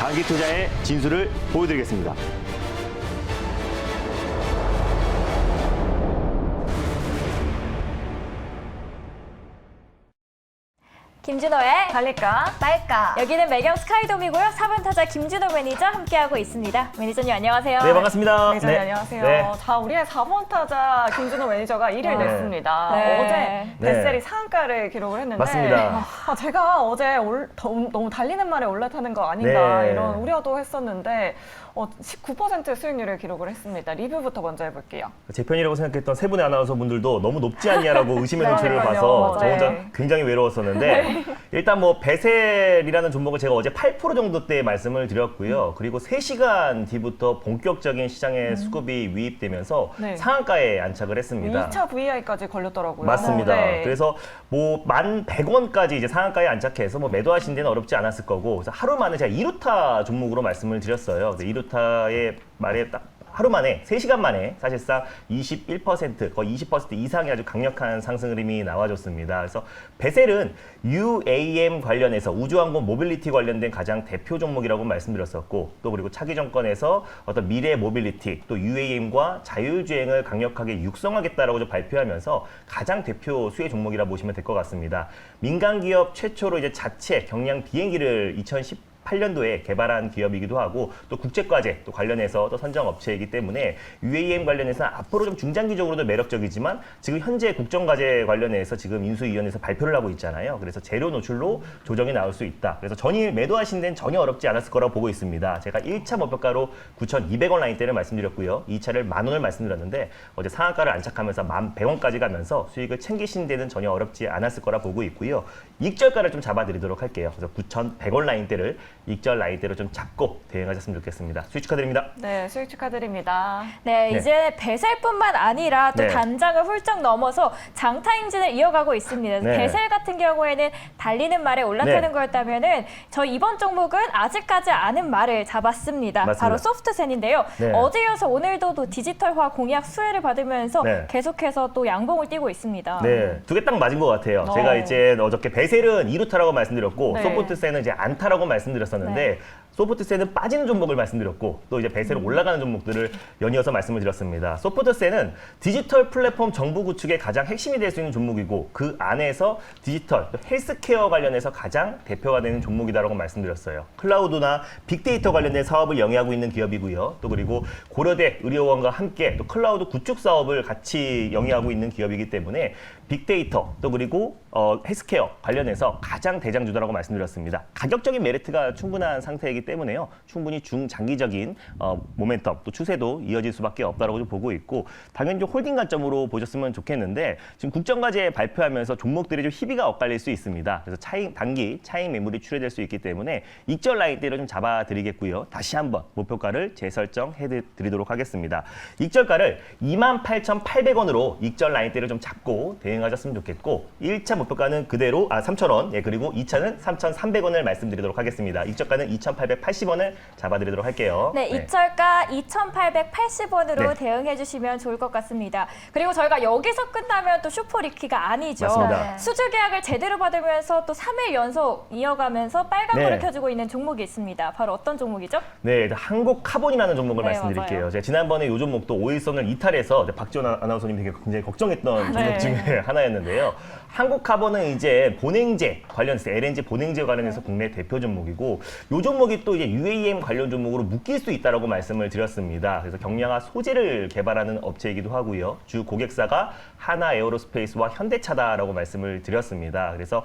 장기 투자의 진수를 보여드리겠습니다. 김준호의 달릴까? 말까. 여기는 매경 스카이돔이고요. 4번 타자 김준호 매니저 함께하고 있습니다. 매니저님 안녕하세요. 네, 반갑습니다. 매니저님 안녕하세요. 네. 자, 우리의 4번 타자 김준호 매니저가 1위를 네. 냈습니다. 네. 어제 네. 베셀이 상한가를 기록을 했는데 맞습니다. 제가 어제 너무 달리는 말에 올라타는 거 아닌가 네. 이런 우려도 했었는데 19% 수익률을 기록을 했습니다. 리뷰부터 먼저 해볼게요. 제 편이라고 생각했던 세 분의 아나운서 분들도 너무 높지 않냐라고 의심의 눈초리를 그러니까요. 봐서 저 혼자 네. 굉장히 외로웠었는데 일단 뭐 베셀이라는 종목을 제가 어제 8% 정도 때 말씀을 드렸고요. 그리고 3시간 뒤부터 본격적인 시장에 수급이 유입되면서 네. 상한가에 안착을 했습니다. 2차 VI까지 걸렸더라고요. 맞습니다. 네. 그래서 뭐 11,100원까지 이제 상한가에 안착해서 뭐 매도하신 데는 어렵지 않았을 거고, 그래서 하루 만에 제가 2루타 종목으로 말씀을 드렸어요. 2루타의 말에 딱 하루 만에 3시간 만에 사실상 21% 거의 20% 이상의 아주 강력한 상승 흐름이 나와줬습니다. 그래서 베셀은 UAM 관련해서 우주항공 모빌리티 관련된 가장 대표 종목이라고 말씀드렸었고, 또 그리고 차기 정권에서 어떤 미래 모빌리티 또 UAM과 자율주행을 강력하게 육성하겠다라고 좀 발표하면서 가장 대표 수혜 종목이라 보시면 될 것 같습니다. 민간 기업 최초로 이제 자체 경량 비행기를 2018년도에 개발한 기업이기도 하고, 또 국제과제 또 관련해서 또 선정 업체이기 때문에 UAM 관련해서는 앞으로 좀 중장기적으로도 매력적이지만 지금 현재 국정과제 관련해서 지금 인수위원회에서 발표를 하고 있잖아요. 그래서 재료 노출로 조정이 나올 수 있다. 그래서 전일 매도하신 데는 전혀 어렵지 않았을 거라고 보고 있습니다. 제가 1차 목표가로 9,200원 라인대를 말씀드렸고요. 2차를 10,000원을 말씀드렸는데 어제 상한가를 안착하면서 11,100원까지 가면서 수익을 챙기신 데는 전혀 어렵지 않았을 거라 보고 있고요. 익절가를 좀 잡아드리도록 할게요. 그래서 9,100원 라인대를 익절 라인대로 좀 잡고 대응하셨으면 좋겠습니다. 수익 축하드립니다. 네, 수익 축하드립니다. 네, 이제 베셀뿐만 아니라 또 네. 단장을 훌쩍 넘어서 장타 행진을 이어가고 있습니다. 네. 베셀 같은 경우에는 달리는 말에 올라타는 네. 거였다면은 저 이번 종목은 아직까지 않은 말을 잡았습니다. 맞습니다. 바로 소프트센인데요. 네. 어제 이어서 오늘도 또 디지털화 공약 수혜를 받으면서 네. 계속해서 또 양봉을 띄고 있습니다. 네, 두 개 딱 맞은 것 같아요. 제가 이제 어저께 베셀은 2루타라고 말씀드렸고 네. 소프트센은 이제 안타라고 말씀드렸었는데 소프트센은 빠지는 종목을 말씀드렸고, 또 이제 베셀은 올라가는 종목들을 연이어서 말씀을 드렸습니다. 소프트센은 디지털 플랫폼 정부 구축의 가장 핵심이 될 수 있는 종목이고, 그 안에서 디지털, 또 헬스케어 관련해서 가장 대표가 되는 종목이다라고 말씀드렸어요. 클라우드나 빅데이터 관련된 사업을 영위하고 있는 기업이고요. 또 그리고 고려대 의료원과 함께 또 클라우드 구축 사업을 같이 영위하고 있는 기업이기 때문에 빅데이터 또 그리고 헬스케어 관련해서 가장 대장주다라고 말씀드렸습니다. 가격적인 메리트가 충분한 상태이기 때문에요. 충분히 중장기적인 모멘텀 또 추세도 이어질 수밖에 없다라고 좀 보고 있고, 당연히 좀 홀딩 관점으로 보셨으면 좋겠는데 지금 국정과제 발표하면서 종목들이 좀 희비가 엇갈릴 수 있습니다. 그래서 단기 차익 매물이 출회될 수 있기 때문에 익절 라인대로 좀 잡아드리겠고요. 다시 한번 목표가를 재설정해드리도록 하겠습니다. 익절가를 28,800원으로 익절 라인대를 좀 잡고 대응하셨으면 좋겠고, 1차 목표가는 그대로 3,000원, 예, 그리고 2차는 3,300원을 말씀드리도록 하겠습니다. 익절가는 2,880원을 잡아드리도록 할게요. 네, 입절가 2,880원으로 네. 대응해 주시면 좋을 것 같습니다. 그리고 저희가 여기서 끝나면 또 슈퍼리키가 아니죠. 맞습니다. 수주 계약을 제대로 받으면서 또 3일 연속 이어가면서 빨간불을 네. 켜주고 있는 종목이 있습니다. 바로 어떤 종목이죠? 네, 한국 카본이라는 종목을 네, 말씀드릴게요. 맞아요. 제가 지난번에 이 종목도 5일선을 이탈해서 박지원 아나운서님 되게 굉장히 걱정했던 종목 네. 중에 하나였는데요. 한국 카본은 이제 본행제 관련해서 LNG 본행제 관련해서 국내 대표 종목이고, 이 종목이 또 이제 UAM 관련 종목으로 묶일 수 있다라고 말씀을 드렸습니다. 그래서 경량화 소재를 개발하는 업체이기도 하고요. 주 고객사가 하나 에어로스페이스와 현대차다라고 말씀을 드렸습니다. 그래서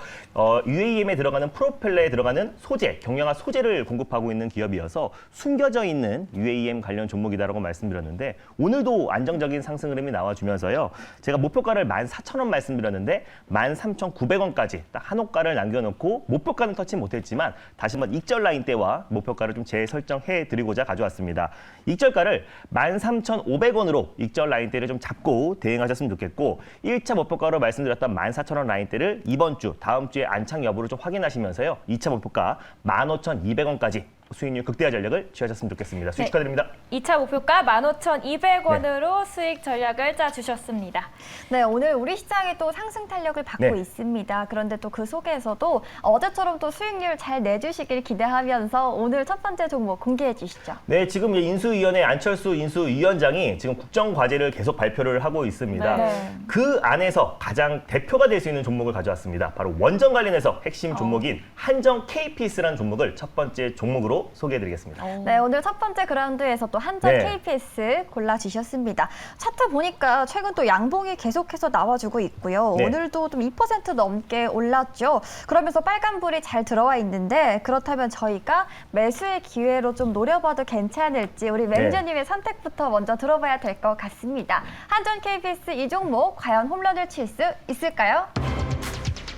UAM에 들어가는 프로펠러에 들어가는 소재, 경량화 소재를 공급하고 있는 기업이어서 숨겨져 있는 UAM 관련 종목이다라고 말씀드렸는데, 오늘도 안정적인 상승 흐름이 나와주면서요. 제가 목표가를 14,000원 말씀드렸는데 13,900원까지 딱 한호가를 남겨놓고 목표가는 터치 못했지만 다시 한번 익절 라인대와 목표가를 좀 재설정해 드리고자 가져왔습니다. 익절가를 13,500원으로 익절 라인대를 좀 잡고 대응하셨으면 좋겠고, 1차 목표가로 말씀드렸던 14,000원 라인대를 이번 주, 다음 주에 안착 여부를 좀 확인하시면서요. 2차 목표가 15,200원까지 수익률 극대화 전략을 취하셨으면 좋겠습니다. 수익 네. 축하드립니다. 2차 목표가 15,200원으로 수익 전략을 짜주셨습니다. 네, 오늘 우리 시장이 또 상승 탄력을 받고 네. 있습니다. 그런데 또 그 속에서도 어제처럼 또 수익률 잘 내주시길 기대하면서 오늘 첫 번째 종목 공개해 주시죠. 네, 지금 인수위원회 안철수 인수위원장이 지금 국정과제를 계속 발표를 하고 있습니다. 네. 그 안에서 가장 대표가 될 수 있는 종목을 가져왔습니다. 바로 원전 관련해서 핵심 종목인 한정 KPS라는 종목을 첫 번째 종목으로 소개해드리겠습니다. 네, 오늘 첫 번째 그라운드에서 또 한정 네. KPS 골라주셨습니다. 차트 보니까 최근 또 양봉이 계속해서 나와주고 있고요. 네. 오늘도 좀 2% 넘게 올랐죠. 그러면서 빨간불이 잘 들어와 있는데 그렇다면 저희가 매수의 기회로 좀 노려봐도 괜찮을지 우리 매니저님의 선택부터 먼저 들어봐야 될 것 같습니다. 한정 KPS 이 종목 과연 홈런을 칠 수 있을까요?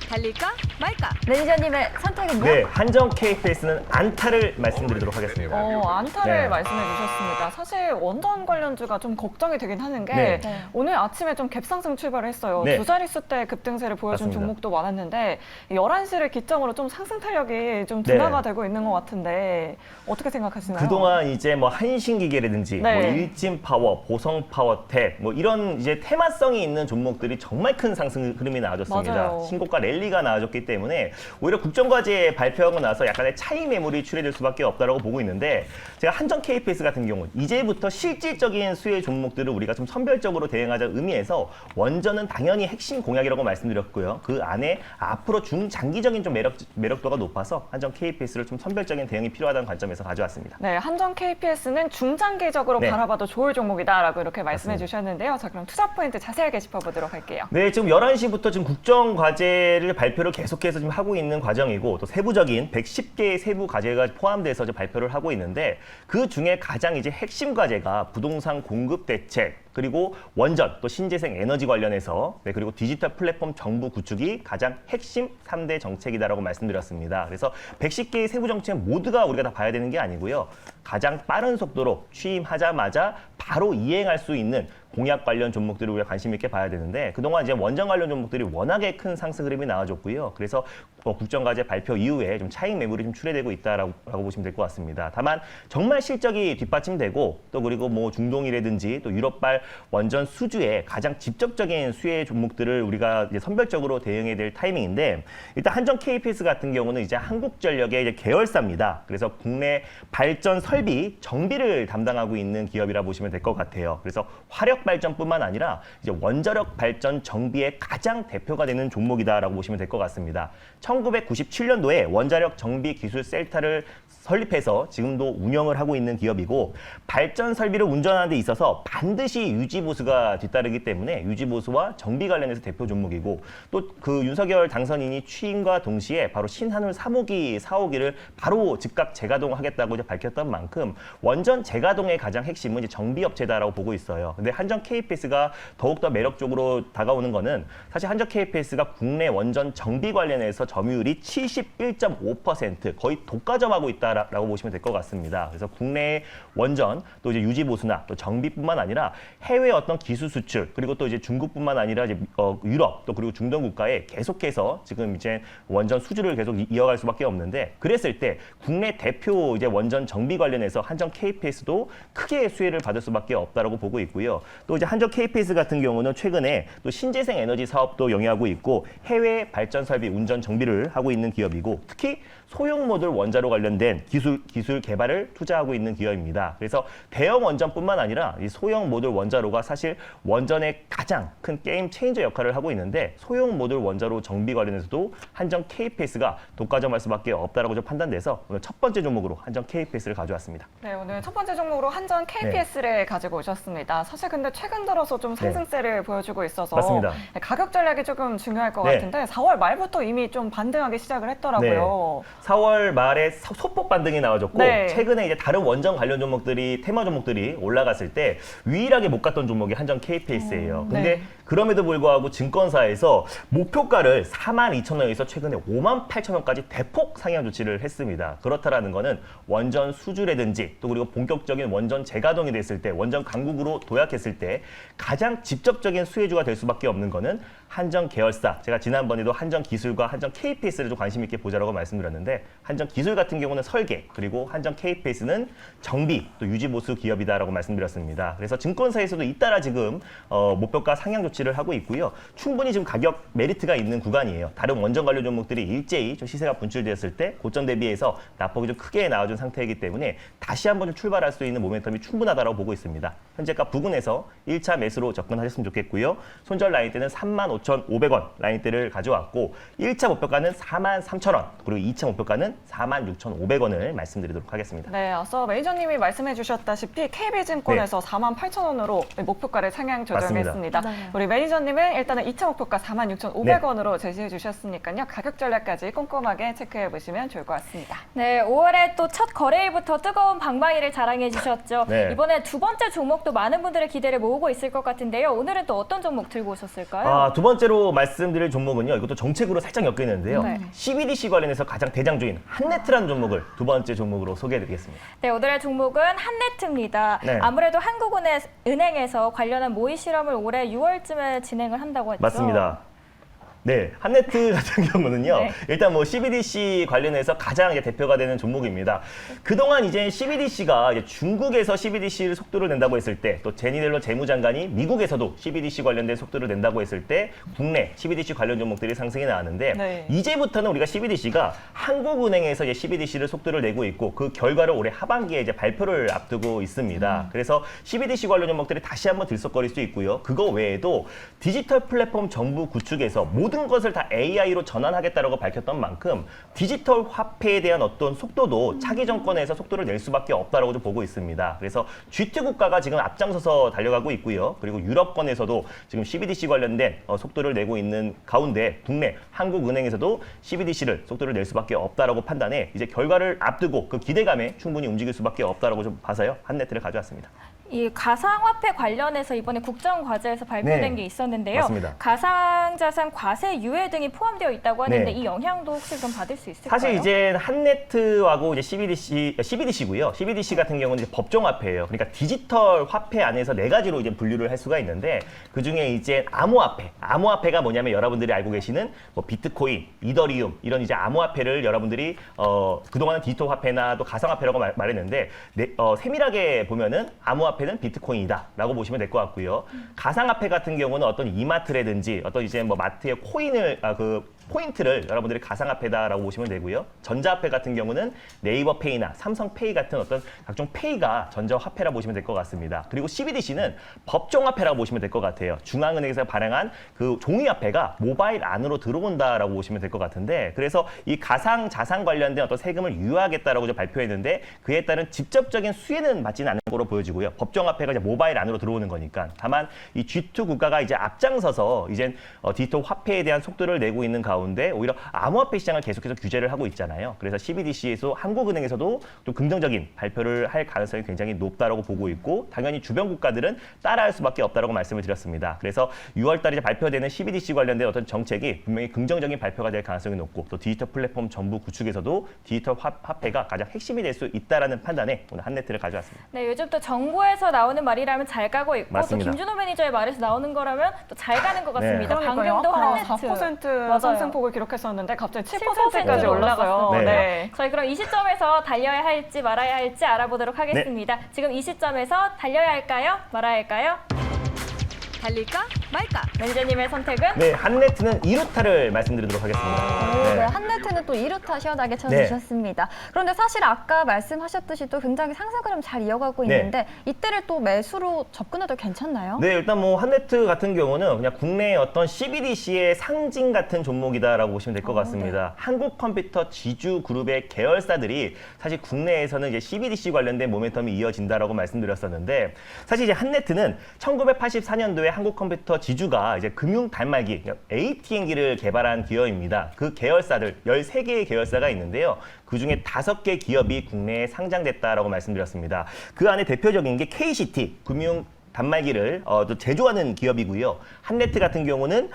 달릴까 말까? 매니저님의 선택은요? 네, 한정 KPS는 안타를 말씀드리도록 하겠습니다. 안타를 네. 말씀해 주셨습니다. 사실 원전 관련주가 좀 걱정이 되긴 하는 게 네. 오늘 아침에 좀 갭상승 출발을 했어요. 네. 두 자릿수 대 급등세를 보여준 맞습니다. 종목도 많은데 11시를 기점으로 좀 상승 탄력이 좀 둔화가 되고 있는 것 같은데 어떻게 생각하시나요? 그동안 이제 뭐 한신기계라든지 네. 뭐 일진파워, 보성파워텍 뭐 이런 이제 테마성이 있는 종목들이 정말 큰 상승 흐름이 나와줬습니다. 맞아요. 신고가 랠리가 나와줬기 때문에 오히려 국정과제 발표하고 나서 약간의 차익 매물이 출해질 수밖에 없다라고 보고 있는데 제가 한정 KPS 같은 경우 이제부터 실질적인 수혜 종목들을 우리가 좀 선별적으로 대응하자 의미에서 원전은 당연히 핵심 공약이라고 말씀드렸고요. 그 안에 앞으로 중장기적인 좀 매력도가 높아서 한정 KPS를 좀 선별적인 대응이 필요하다는 관점에서 가져왔습니다. 네, 한정 KPS는 중장기적으로 네. 바라봐도 좋을 종목이다라고 이렇게 말씀해 맞습니다. 주셨는데요. 자, 그럼 투자 포인트 자세하게 짚어보도록 할게요. 네, 지금 11시부터 지금 국정과제를 발표를 계속해서 지금 하고 있는 과정이고 또 세부적인 110개의 세부 과제가 포함돼서 이제 발표를 하고 있는데 그 중에 가장 이제 핵심 과제가 부동산 공급 대책 그리고 원전 또 신재생 에너지 관련해서 그리고 디지털 플랫폼 정부 구축이 가장 핵심 3대 정책이다라고 말씀드렸습니다. 그래서 110개의 세부 정책 모두가 우리가 다 봐야 되는 게 아니고요. 가장 빠른 속도로 취임하자마자 바로 이행할 수 있는 공약 관련 종목들을 우리가 관심 있게 봐야 되는데 그동안 이제 원전 관련 종목들이 워낙에 큰 상승 흐름이 나와줬고요. 그래서 국정과제 발표 이후에 좀 차익 매물이 좀 출해되고 있다라고 보시면 될 것 같습니다. 다만 정말 실적이 뒷받침되고 또 그리고 뭐 중동이라든지 또 유럽발 원전 수주에 가장 직접적인 수혜 종목들을 우리가 이제 선별적으로 대응해야 될 타이밍인데 일단 한정 KPS 같은 경우는 이제 한국전력의 이제 계열사입니다. 그래서 국내 발전 설비 정비를 담당하고 있는 기업이라 보시면 될 것 같아요. 그래서 화력 발전뿐만 아니라 이제 원자력 발전 정비의 가장 대표가 되는 종목이다라고 보시면 될 것 같습니다. 1997년도에 원자력 정비 기술 셀타를 설립해서 지금도 운영을 하고 있는 기업이고 발전 설비를 운전하는 데 있어서 반드시 유지 보수가 뒤따르기 때문에 유지 보수와 정비 관련해서 대표 종목이고 또 그 윤석열 당선인이 취임과 동시에 바로 신한울 3호기, 4호기를 바로 즉각 재가동하겠다고 이제 밝혔던 만큼 원전 재가동의 가장 핵심은 이제 정비업체다라고 보고 있어요. 근데 한정 KPS가 더욱더 매력적으로 다가오는 거는 사실 한정 KPS가 국내 원전 정비 관련해서 점유율이 71.5% 거의 독과점하고 있다라고 보시면 될 것 같습니다. 그래서 국내 원전 또 이제 유지 보수나 또 정비뿐만 아니라 해외 어떤 기술 수출 그리고 또 이제 중국뿐만 아니라 이제 유럽 또 그리고 중동 국가에 계속해서 지금 이제 원전 수주를 계속 이어갈 수밖에 없는데 그랬을 때 국내 대표 이제 원전 정비 관련해서 한정 KPS도 크게 수혜를 받을 수밖에 없다라고 보고 있고요. 또 이제 한정 KPS 같은 경우는 최근에 또 신재생 에너지 사업도 영위하고 있고 해외 발전 설비 운전 정비를 하고 있는 기업이고 특히 소형 모듈 원자로 관련된 기술 개발을 투자하고 있는 기업입니다. 그래서 대형 원전뿐만 아니라 이 소형 모듈 원자로가 사실 원전의 가장 큰 게임 체인저 역할을 하고 있는데 소형 모듈 원자로 정비 관련해서도 한정 KPS가 독과점할 수밖에 없다라고 좀 판단돼서 오늘 첫 번째 종목으로 한정 KPS를 가져왔습니다. 네, 오늘 첫 번째 종목으로 한정 KPS를 가지고 오셨습니다. 사실 근데 최근 들어서 좀 상승세를 보여주고 있어서 맞습니다. 가격 전략이 조금 중요할 것 네. 같은데 4월 말부터 이미 좀 반등하기 시작을 했더라고요. 4월 말에 소폭 반등이 나와줬고 네. 최근에 이제 다른 원전 관련 종목들이 테마 종목들이 올라갔을 때 유일하게 못 갔던 종목이 한정 KPS예요. 근데 네. 그럼에도 불구하고 증권사에서 목표가를 42,000원에서 최근에 58,000원까지 대폭 상향 조치를 했습니다. 그렇다라는 거는 원전 수주라든지 또 그리고 본격적인 원전 재가동이 됐을 때 원전 강국으로 도약했을 때 가장 직접적인 수혜주가 될 수밖에 없는 거는 한정 계열사, 제가 지난번에도 한정 기술과 한정 KPS를 좀 관심 있게 보자라고 말씀드렸는데 한정 기술 같은 경우는 설계, 그리고 한정 KPS는 정비, 또 유지 보수 기업이다라고 말씀드렸습니다. 그래서 증권사에서도 잇따라 지금 목표가 상향 조치를 하고 있고요. 충분히 지금 가격 메리트가 있는 구간이에요. 다른 원전 관련 종목들이 일제히 좀 시세가 분출되었을 때 고점 대비해서 낙폭이 좀 크게 나와준 상태이기 때문에 다시 한번 좀 출발할 수 있는 모멘텀이 충분하다고 보고 있습니다. 현재가 부근에서 1차 매수로 접근하셨으면 좋겠고요. 손절 라인대는 35,500원 라인대를 가져왔고 1차 목표가는 43,000원, 그리고 2차 목표가는 46,500원을 말씀드리도록 하겠습니다. 네, 앞서 매니저님이 말씀해 주셨다시피 KB증권에서 48,000원으로 목표가를 상향 조정했습니다. 맞아요. 우리 매니저님은 일단은 2차 목표가 46,500원으로 제시해 주셨으니까요. 가격 전략까지 꼼꼼하게 체크해 보시면 좋을 것 같습니다. 네, 5월에 또 첫 거래일부터 뜨거운 방망이를 자랑해 주셨죠. 네. 이번에 두 번째 종목도 많은 분들의 기대를 모으고 있을 것 같은데요. 오늘은 또 어떤 종목 들고 오셨을까요? 두 번째로 말씀드릴 종목은요. 이것도 정책으로 살짝 엮여 있는데요. 네. CBDC 관련해서 가장 대장주인 한네트라는 종목을 두 번째 종목으로 소개해드리겠습니다. 네, 오늘의 종목은 한네트입니다. 네. 아무래도 한국은행에서 관련한 모의 실험을 올해 6월쯤에 진행을 한다고 했죠. 맞습니다. 네, 한네트 같은 경우는요. 네. 일단 뭐 CBDC 관련해서 가장 이제 대표가 되는 종목입니다. 그동안 이제 CBDC가 이제 중국에서 CBDC를 속도를 낸다고 했을 때, 또 제니 옐런 재무장관이 미국에서도 CBDC 관련된 속도를 낸다고 했을 때 국내 CBDC 관련 종목들이 상승이 나왔는데 네. 이제부터는 우리가 CBDC가 한국은행에서 이제 CBDC를 속도를 내고 있고 그 결과를 올해 하반기에 이제 발표를 앞두고 있습니다. 그래서 CBDC 관련 종목들이 다시 한번 들썩거릴 수 있고요. 그거 외에도 디지털 플랫폼 정부 구축에서 모든 것을 다 AI로 전환하겠다라고 밝혔던 만큼 디지털 화폐에 대한 어떤 속도도 차기 정권에서 속도를 낼 수밖에 없다라고 좀 보고 있습니다. 그래서 G2 국가가 지금 앞장서서 달려가고 있고요. 그리고 유럽권에서도 지금 CBDC 관련된 속도를 내고 있는 가운데 국내 한국은행에서도 CBDC를 속도를 낼 수밖에 없다라고 판단해 이제 결과를 앞두고 그 기대감에 충분히 움직일 수밖에 없다라고 좀 봐서요. 한네트를 가져왔습니다. 이 가상화폐 관련해서 이번에 국정과제에서 발표된 네. 게 있었는데요. 맞습니다. 가상자산 과세 유예 등이 포함되어 있다고 하는데 네. 이 영향도 혹시 좀 받을 수 있을까요? 사실 이제 한네트하고 이제 CBDC고요. CBDC 같은 경우는 이제 법정화폐예요. 그러니까 디지털 화폐 안에서 네 가지로 이제 분류를 할 수가 있는데 그 중에 이제 암호화폐. 암호화폐가 뭐냐면 여러분들이 알고 계시는 뭐 비트코인, 이더리움 이런 이제 암호화폐를 여러분들이 그동안은 디지털 화폐나 또 가상화폐라고 말했는데 세밀하게 보면은 암호화폐는 비트코인이다라고 보시면 될 것 같고요. 가상화폐 같은 경우는 어떤 이마트라든지 어떤 이제 뭐 마트의 코인을 포인트를 여러분들이 가상화폐다라고 보시면 되고요. 전자화폐 같은 경우는 네이버 페이나 삼성 페이 같은 어떤 각종 페이가 전자화폐라고 보시면 될 것 같습니다. 그리고 CBDC는 법정화폐라고 보시면 될 것 같아요. 중앙은행에서 발행한 그 종이화폐가 모바일 안으로 들어온다라고 보시면 될 것 같은데 그래서 이 가상자산 관련된 어떤 세금을 유예하겠다라고 발표했는데 그에 따른 직접적인 수혜는 받지는 않는 거로 보여지고요. 법정화폐가 이제 모바일 안으로 들어오는 거니까 다만 이 G2 국가가 이제 앞장서서 이제 디지털 화폐에 대한 속도를 내고 있는 가운데 오히려 암호화폐 시장을 계속해서 규제를 하고 있잖아요. 그래서 CBDC에서 한국은행에서도 또 긍정적인 발표를 할 가능성이 굉장히 높다라고 보고 있고 당연히 주변 국가들은 따라할 수밖에 없다라고 말씀을 드렸습니다. 그래서 6월달에 이제 발표되는 CBDC 관련된 어떤 정책이 분명히 긍정적인 발표가 될 가능성이 높고 또 디지털 플랫폼 정부 구축에서도 디지털 화폐가 가장 핵심이 될 수 있다라는 판단에 오늘 한네트를 가져왔습니다. 네, 요즘 또 정부에서 나오는 말이라면 잘 가고 있고 맞습니다. 또 김준호 매니저의 말에서 나오는 거라면 또 잘 가는 것 네. 같습니다. 그러니까요. 방금도 아까 한네트 4% 맞아요. 상승폭을 기록했었는데 갑자기 7%까지 7% 올라가요. 네. 네. 저희 그럼 이 시점에서 달려야 할지 말아야 할지 알아보도록 하겠습니다. 지금 이 시점에서 달려야 할까요? 말아야 할까요? 달릴까 말까. 매니저님의 선택은? 네, 한네트는 2루타를 말씀드리도록 하겠습니다. 네, 한네트는 또 2루타 시원하게 쳐주셨습니다. 그런데 사실 아까 말씀하셨듯이 또 굉장히 상승 흐름 잘 이어가고 네. 있는데 이때를 또 매수로 접근해도 괜찮나요? 네, 일단 뭐 한네트 같은 경우는 그냥 국내의 어떤 CBDC의 상징 같은 종목이다라고 보시면 될 것 같습니다. 한국 컴퓨터 지주 그룹의 계열사들이 사실 국내에서는 이제 CBDC 관련된 모멘텀이 이어진다라고 말씀드렸었는데 사실 이제 한네트는 1984년도에 한국 컴퓨터 지주가 이제 금융 단말기 ATM기를 개발한 기업입니다. 그 계열사들 13개의 계열사가 있는데요. 그 중에 5개 기업이 국내에 상장됐다라고 말씀드렸습니다. 그 안에 대표적인 게 KCT 금융 단말기를 또 제조하는 기업이고요. 한네트 같은 경우는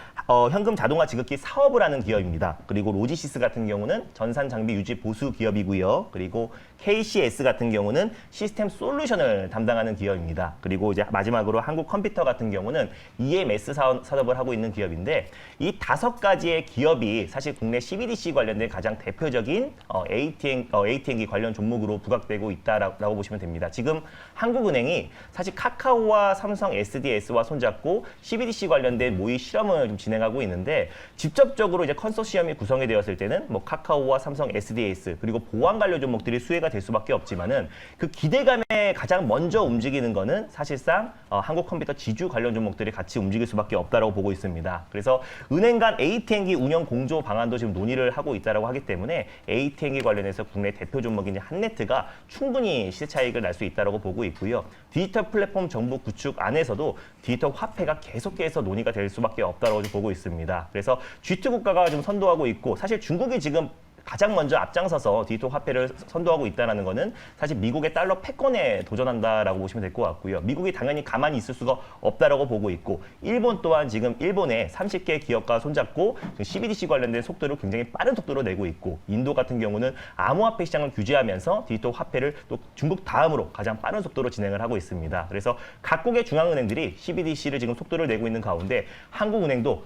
현금 자동화 지급기 사업을 하는 기업입니다. 그리고 로지시스 같은 경우는 전산 장비 유지 보수 기업이고요. 그리고 KCS 같은 경우는 시스템 솔루션을 담당하는 기업입니다. 그리고 이제 마지막으로 한국컴퓨터 같은 경우는 EMS 산업을 하고 있는 기업인데 이 5가지의 기업이 사실 국내 CBDC 관련된 가장 대표적인 AT&T 관련 종목으로 부각되고 있다라고 보시면 됩니다. 지금 한국은행이 사실 카카오와 삼성 SDS와 손잡고 CBDC 관련된 모의 실험을 좀 진행하고 있는데 직접적으로 이제 컨소시엄이 구성이 되었을 때는 뭐 카카오와 삼성 SDS 그리고 보안 관련 종목들이 수혜가 될 수밖에 없지만은 그 기대감에 가장 먼저 움직이는 거는 사실상 한국컴퓨터 지주 관련 종목들이 같이 움직일 수밖에 없다라고 보고 있습니다. 그래서 은행 간 AT&T 운영 공조 방안도 지금 논의를 하고 있다라고 하기 때문에 AT&T 관련해서 국내 대표 종목인 한네트가 충분히 시세 차익을 날 수 있다라고 보고 있고요. 디지털 플랫폼 정부 구축 안에서도 디지털 화폐가 계속해서 논의가 될 수밖에 없다라고 보고 있습니다. 그래서 G2 국가가 좀 선도하고 있고 사실 중국이 지금 가장 먼저 앞장서서 디지털 화폐를 선도하고 있다는 것은 사실 미국의 달러 패권에 도전한다라고 보시면 될 것 같고요. 미국이 당연히 가만히 있을 수가 없다라고 보고 있고 일본 또한 지금 일본의 30개 기업과 손잡고 CBDC 관련된 속도를 굉장히 빠른 속도로 내고 있고 인도 같은 경우는 암호화폐 시장을 규제하면서 디지털 화폐를 또 중국 다음으로 가장 빠른 속도로 진행을 하고 있습니다. 그래서 각국의 중앙은행들이 CBDC를 지금 속도를 내고 있는 가운데 한국은행도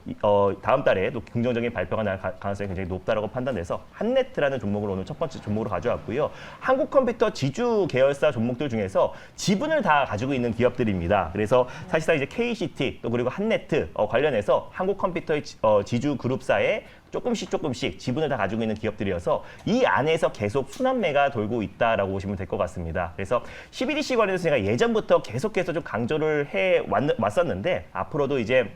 다음 달에 또 긍정적인 발표가 날 가능성이 굉장히 높다라고 판단돼서 한네트라는 종목을 오늘 첫 번째 종목으로 가져왔고요. 한국컴퓨터 지주 계열사 종목들 중에서 지분을 다 가지고 있는 기업들입니다. 그래서 사실상 이제 KCT 또 그리고 한네트 관련해서 한국컴퓨터 지주 그룹사에 조금씩 지분을 다 가지고 있는 기업들이어서 이 안에서 계속 순환매가 돌고 있다라고 보시면 될 것 같습니다. 그래서 CBDC 관련해서 제가 예전부터 계속해서 좀 강조를 해 왔었는데 앞으로도 이제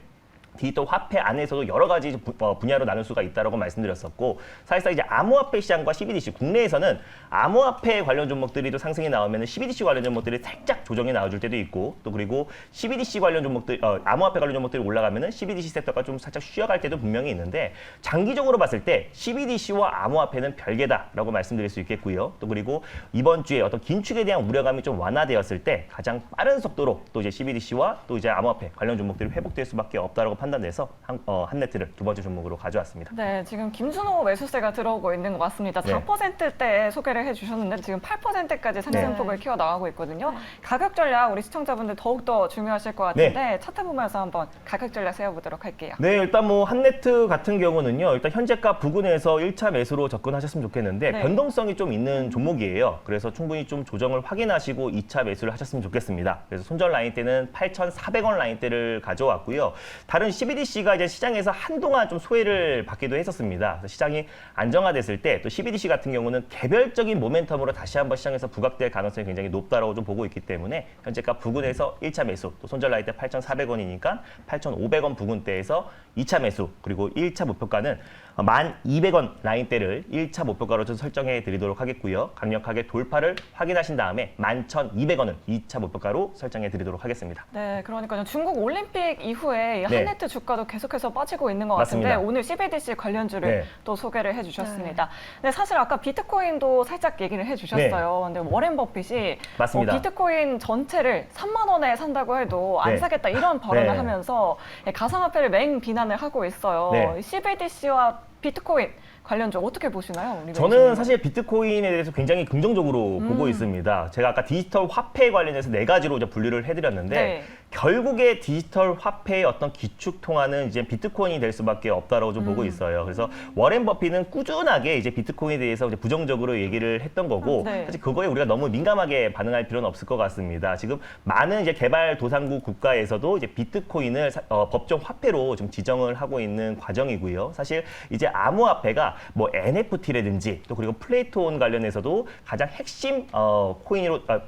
디지털 화폐 안에서도 여러 가지 분야로 나눌 수가 있다라고 말씀드렸었고 사실상 이제 암호화폐 시장과 CBDC 국내에서는 암호화폐 관련 종목들이 또 상승이 나오면 CBDC 관련 종목들이 살짝 조정이 나와줄 때도 있고 또 그리고 CBDC 관련 종목들 암호화폐 관련 종목들이 올라가면은 CBDC 섹터가 좀 살짝 쉬어갈 때도 분명히 있는데 장기적으로 봤을 때 CBDC와 암호화폐는 별개다라고 말씀드릴 수 있겠고요. 또 그리고 이번 주에 어떤 긴축에 대한 우려감이 좀 완화되었을 때 가장 빠른 속도로 또 이제 CBDC와 또 이제 암호화폐 관련 종목들이 회복될 수밖에 없다라고 판단돼서 한네트를 두 번째 종목으로 가져왔습니다. 네, 지금 김순호 매수세가 들어오고 있는 것 같습니다. 네. 4%대 소개를 해주셨는데 지금 8%까지 상승폭을 키워 나가고 있거든요. 가격 전략 우리 시청자분들 더욱더 중요하실 것 같은데 차트 보면서 한번 가격 전략 세워보도록 할게요. 네, 일단 뭐 한네트 같은 경우는요. 일단 현재가 부근에서 1차 매수로 접근하셨으면 좋겠는데 네. 변동성이 좀 있는 종목이에요. 그래서 충분히 좀 조정을 확인하시고 2차 매수를 하셨으면 좋겠습니다. 그래서 손절 라인대는 8,400원 라인대를 가져왔고요. 다른 CBDC가 이제 시장에서 한동안 좀 소외를 받기도 했었습니다. 그래서 시장이 안정화됐을 때 또 CBDC 같은 경우는 개별적인 모멘텀으로 다시 한번 시장에서 부각될 가능성이 굉장히 높다라고 좀 보고 있기 때문에 현재가 부근에서 1차 매수, 또 손절 라인대 8,400원이니까 8,500원 부근대에서 2차 매수, 그리고 1차 목표가는 1,200원 라인대를 1차 목표가로 좀 설정해 드리도록 하겠고요. 강력하게 돌파를 확인하신 다음에 11,200원을 2차 목표가로 설정해 드리도록 하겠습니다. 네, 그러니까요. 중국 올림픽 이후에 이 네. 한네트 주가도 계속해서 빠지고 있는 것 맞습니다. 같은데 오늘 CBDC 관련주를 네. 또 소개를 해주셨습니다. 네, 사실 아까 비트코인도 살짝 얘기를 해주셨어요. 근데 워렌 버핏이 맞습니다. 비트코인 전체를 3만 원에 산다고 해도 안 네. 사겠다 이런 발언을 네. 하면서 가상화폐를 맹 비난을 하고 있어요. 네. CBDC와 비트코인 관련주 어떻게 보시나요? 우리 저는 매니저님? 사실 비트코인에 대해서 굉장히 긍정적으로 보고 있습니다. 제가 아까 디지털 화폐 관련해서 4가지로 이제 분류를 해드렸는데 네. 결국에 디지털 화폐의 어떤 기축 통화는 이제 비트코인이 될 수밖에 없다라고 좀 보고 있어요. 그래서 워렌 버핏은 꾸준하게 이제 비트코인에 대해서 이제 부정적으로 얘기를 했던 거고 네. 사실 그거에 우리가 너무 민감하게 반응할 필요는 없을 것 같습니다. 지금 많은 이제 개발도상국 국가에서도 이제 비트코인을 법정 화폐로 좀 지정을 하고 있는 과정이고요. 사실 이제 암호화폐가 뭐 NFT라든지 또 그리고 플레이톤 관련해서도 가장 핵심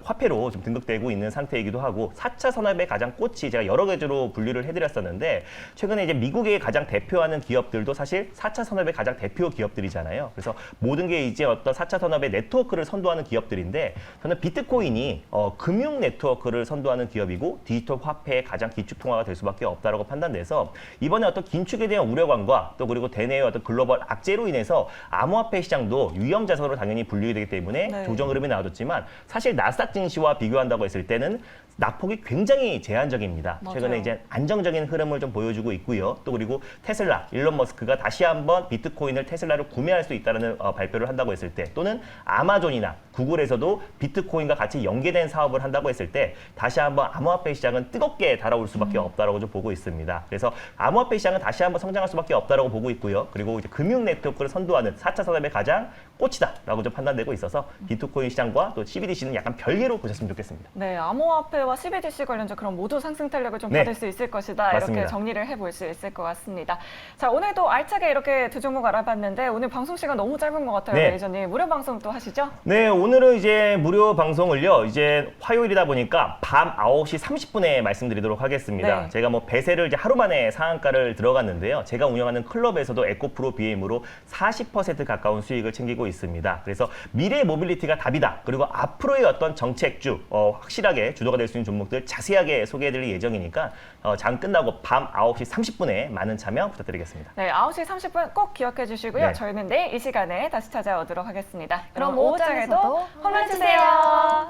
화폐로 좀 등극되고 있는 상태이기도 하고 4차 산업의 가장 꽃이 제가 여러 가지로 분류를 해드렸었는데 최근에 이제 미국의 가장 대표하는 기업들도 사실 4차 산업의 가장 대표 기업들이잖아요. 그래서 모든 게 이제 어떤 4차 산업의 네트워크를 선도하는 기업들인데 저는 비트코인이 금융 네트워크를 선도하는 기업이고 디지털 화폐의 가장 기축 통화가 될 수밖에 없다라고 판단돼서 이번에 어떤 긴축에 대한 우려감과 또 그리고 대내의 어떤 글로벌 악재로 인해서 암호화폐 시장도 위험 자산으로 당연히 분류가 되기 때문에 네. 조정 흐름이 나와줬지만 사실 나스닥 증시와 비교한다고 했을 때는 낙폭이 굉장히 제한적이에요. 제한적입니다. 맞아요. 최근에 이제 안정적인 흐름을 좀 보여주고 있고요. 또 그리고 테슬라, 일론 머스크가 다시 한번 비트코인을 테슬라로 구매할 수 있다는 발표를 한다고 했을 때, 또는 아마존이나 구글에서도 비트코인과 같이 연계된 사업을 한다고 했을 때 다시 한번 암호화폐 시장은 뜨겁게 달아올 수밖에 없다라고 좀 보고 있습니다. 그래서 암호화폐 시장은 다시 한번 성장할 수밖에 없다라고 보고 있고요. 그리고 이제 금융 네트워크를 선도하는 4차 산업의 가장 꽃이다라고 좀 판단되고 있어서 비트코인 시장과 또 CBDC는 약간 별개로 보셨으면 좋겠습니다. 네, 암호화폐와 CBDC 관련주 그럼 모두 상승 탄력을 좀 네. 받을 수 있을 것이다. 맞습니다. 이렇게 정리를 해볼 수 있을 것 같습니다. 자, 오늘도 알차게 이렇게 두 종목 알아봤는데 오늘 방송 시간 너무 짧은 것 같아요, 네. 매니저님. 무료 방송 또 하시죠? 네, 오늘은 이제 무료 방송을요, 이제 화요일이다 보니까 밤 9시 30분에 말씀드리도록 하겠습니다. 네. 제가 뭐 배세를 이제 하루 만에 상한가를 들어갔는데요. 제가 운영하는 클럽에서도 에코프로 BM으로 40% 가까운 수익을 챙기고 있습니다. 그래서 미래 모빌리티가 답이다. 그리고 앞으로의 어떤 정책주, 확실하게 주도가 될 수 있는 종목들 자세하게 소개해드릴 예정이니까 장 끝나고 밤 9시 30분에 많은 참여 부탁드리겠습니다. 네, 9시 30분 꼭 기억해 주시고요. 네. 저희는 내일 이 시간에 다시 찾아오도록 하겠습니다. 그럼 오후장에도 오후장에서도 홈런 주세요.